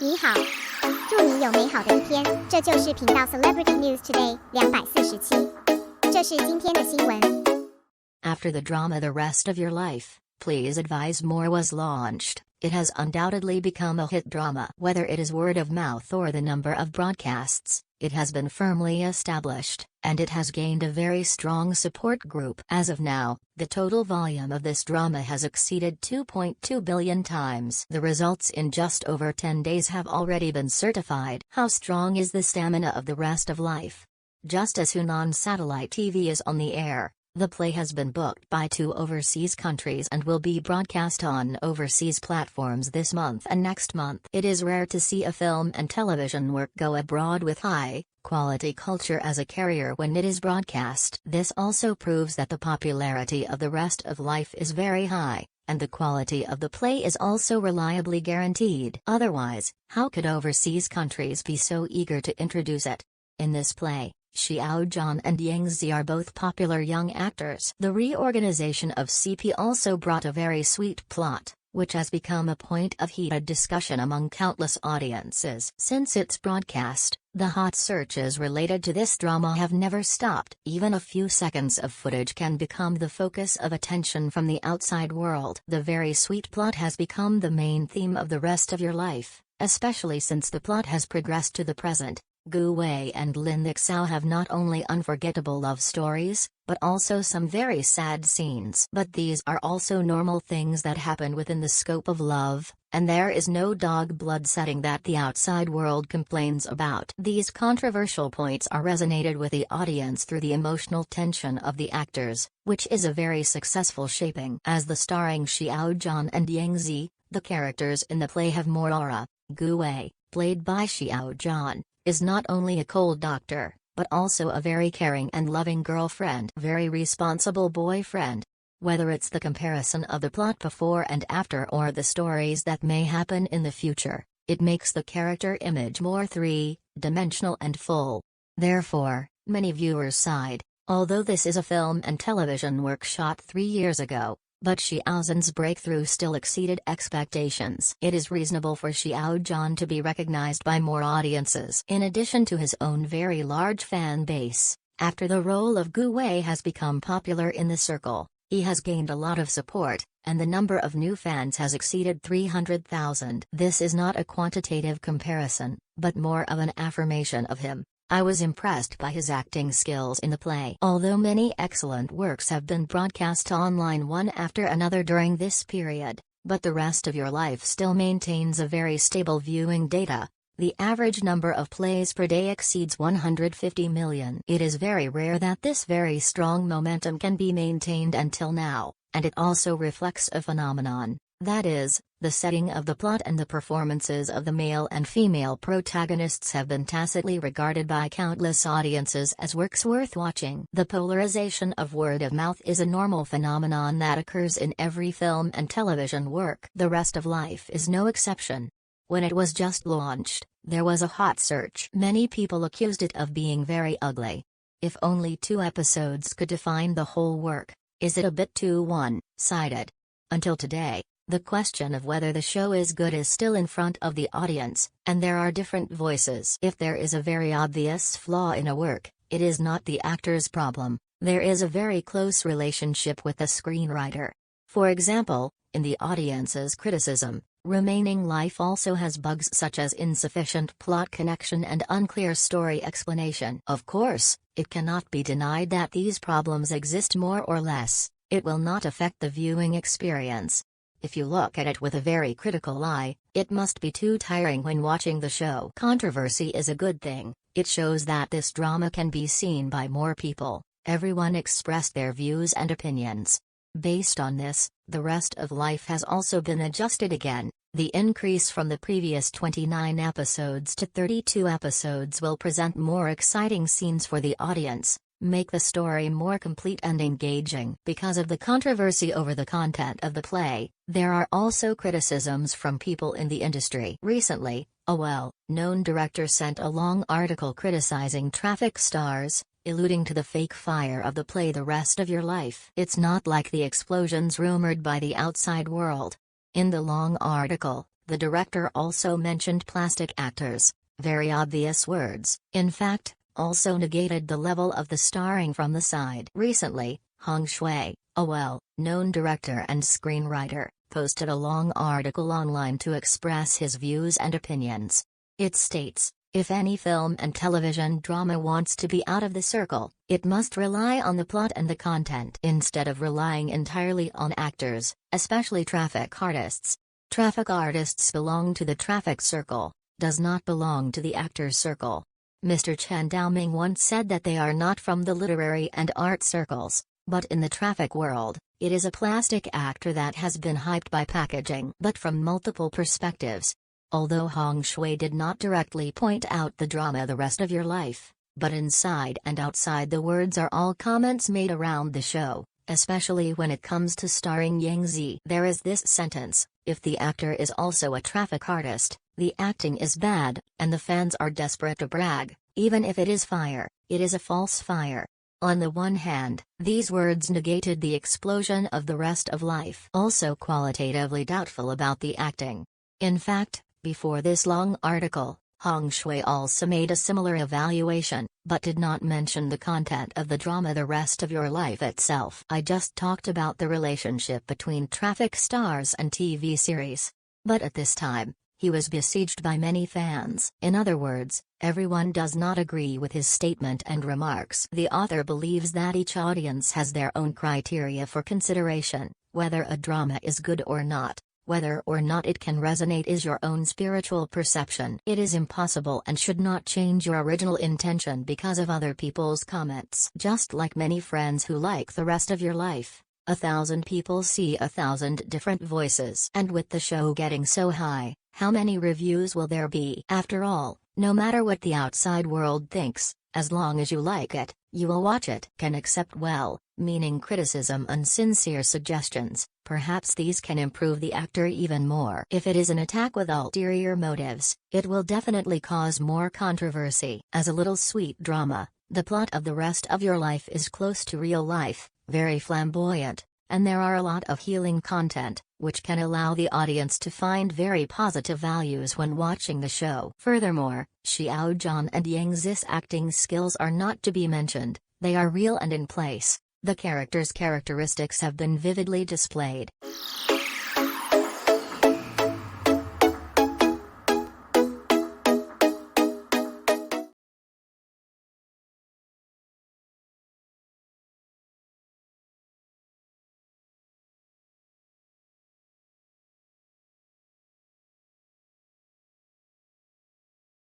你好，祝你有美好的一天。这就是频道 Celebrity News Today 247。这是今天的新闻。After the drama The Rest of Your Life, Please Advise More was launched, it has undoubtedly become a hit drama. Whether it is word of mouth or the number of broadcasts, it has been firmly established, and it has gained a very strong support group. As of now, the total volume of this drama has exceeded 2.2 billion times. The results in just over 10 days have already been certified. How strong is the stamina of The Rest of Life? Just as Hunan satellite TV is on the air, the play has been booked by 2 overseas countries and will be broadcast on overseas platforms this month and next month. It is rare to see a film and television work go abroad with high-quality culture as a carrier when it is broadcast. This also proves that the popularity of The Rest of Life is very high, and the quality of the play is also reliably guaranteed. Otherwise, how could overseas countries be so eager to introduce it? In this play, Xiao Zhan and Yang Zi are both popular young actors. The reorganization of CP also brought a very sweet plot, which has become a point of heated discussion among countless audiences. Since its broadcast, the hot searches related to this drama have never stopped. Even a few seconds of footage can become the focus of attention from the outside world. The very sweet plot has become the main theme of The Rest of Your Life, especially since the plot has progressed to the present. Gu Wei and Lin Xiao have not only unforgettable love stories, but also some very sad scenes. But these are also normal things that happen within the scope of love, and there is no dog blood setting that the outside world complains about. These controversial points are resonated with the audience through the emotional tension of the actors, which is a very successful shaping. As the starring Xiao Zhan and Yang Zi, the characters in the play have more aura. Gu Wei, played by Xiao Zhan, is not only a cold doctor, but also a very caring and loving girlfriend, very responsible boyfriend. Whether it's the comparison of the plot before and after or the stories that may happen in the future, it makes the character image more three-dimensional and full. Therefore, many viewers sighed, although this is a film and television work shot 3 years ago. But Xiao Zhan's breakthrough still exceeded expectations. It is reasonable for Xiao Zhan to be recognized by more audiences. In addition to his own very large fan base, after the role of Gu Wei has become popular in the circle, he has gained a lot of support, and the number of new fans has exceeded 300,000. This is not a quantitative comparison, but more of an affirmation of him. I was impressed by his acting skills in the play. Although many excellent works have been broadcast online one after another during this period, but The Rest of Your Life still maintains a very stable viewing data. The average number of plays per day exceeds 150 million. It is very rare that this very strong momentum can be maintained until now, and it also reflects a phenomenon. That is, the setting of the plot and the performances of the male and female protagonists have been tacitly regarded by countless audiences as works worth watching. The polarization of word of mouth is a normal phenomenon that occurs in every film and television work. The Rest of Life is no exception. When it was just launched, there was a hot search. Many people accused it of being very ugly. If only 2 episodes could define the whole work, is it a bit too one-sided? Until today, the question of whether the show is good is still in front of the audience, and there are different voices. If there is a very obvious flaw in a work, it is not the actor's problem. There is a very close relationship with the screenwriter. For example, in the audience's criticism, Remaining Life also has bugs such as insufficient plot connection and unclear story explanation. Of course, it cannot be denied that these problems exist more or less. It will not affect the viewing experience. If you look at it with a very critical eye, it must be too tiring when watching the show. Controversy is a good thing. It shows that this drama can be seen by more people. Everyone expressed their views and opinions. Based on this, The Rest of Life has also been adjusted again. The increase from the previous 29 episodes to 32 episodes will present more exciting scenes for the audience, make the story more complete and engaging. Because of the controversy over the content of the play, there are also criticisms from people in the industry. Recently, a well-known director sent a long article criticizing traffic stars, alluding to the fake fire of the play The Rest of Your Life. It's not like the explosions rumored by the outside world. In the long article, The director also mentioned plastic actors, very obvious words, in fact, also negated the level of the starring from the side. Recently, Hong Shui, a well-known director and screenwriter, posted a long article online to express his views and opinions. It states, if any film and television drama wants to be out of the circle, it must rely on the plot and the content instead of relying entirely on actors, especially traffic artists. Traffic artists belong to the traffic circle, does not belong to the actor's circle. Mr. Chen Daoming once said that they are not from the literary and art circles, but in the traffic world, it is a plastic actor that has been hyped by packaging but from multiple perspectives. Although Hong Shui did not directly point out the drama The Rest of Your Life, but inside and outside the words are all comments made around the show, especially when it comes to starring Yang Zi. There is this sentence, if the actor is also a traffic artist, the acting is bad, and the fans are desperate to brag, even if it is fire, it is a false fire. On the one hand, these words negated the explosion of The Rest of Life. Also qualitatively doubtful about the acting. In fact, before this long article, Hong Shui also made a similar evaluation, but did not mention the content of the drama The Rest of Your Life itself. I just talked about the relationship between traffic stars and TV series. But at this time, he was besieged by many fans. In other words, everyone does not agree with his statement and remarks. The author believes that each audience has their own criteria for consideration, whether a drama is good or not. Whether or not it can resonate is your own spiritual perception. It is impossible and should not change your original intention because of other people's comments. Just like many friends who like The Rest of Your Life, 1,000 people see 1,000 different voices. And with the show getting so high, how many reviews will there be? After all, no matter what the outside world thinks, as long as you like it, you will watch it. Can accept well-meaning criticism and sincere suggestions. Perhaps these can improve the actor even more. If it is an attack with ulterior motives, it will definitely cause more controversy. As a little sweet drama, the plot of The Rest of Your Life is close to real life, very flamboyant, and there are a lot of healing content, which can allow the audience to find very positive values when watching the show. Furthermore, Xiao Zhan and Yang Zi's acting skills are not to be mentioned, they are real and in place. The characters' characteristics have been vividly displayed.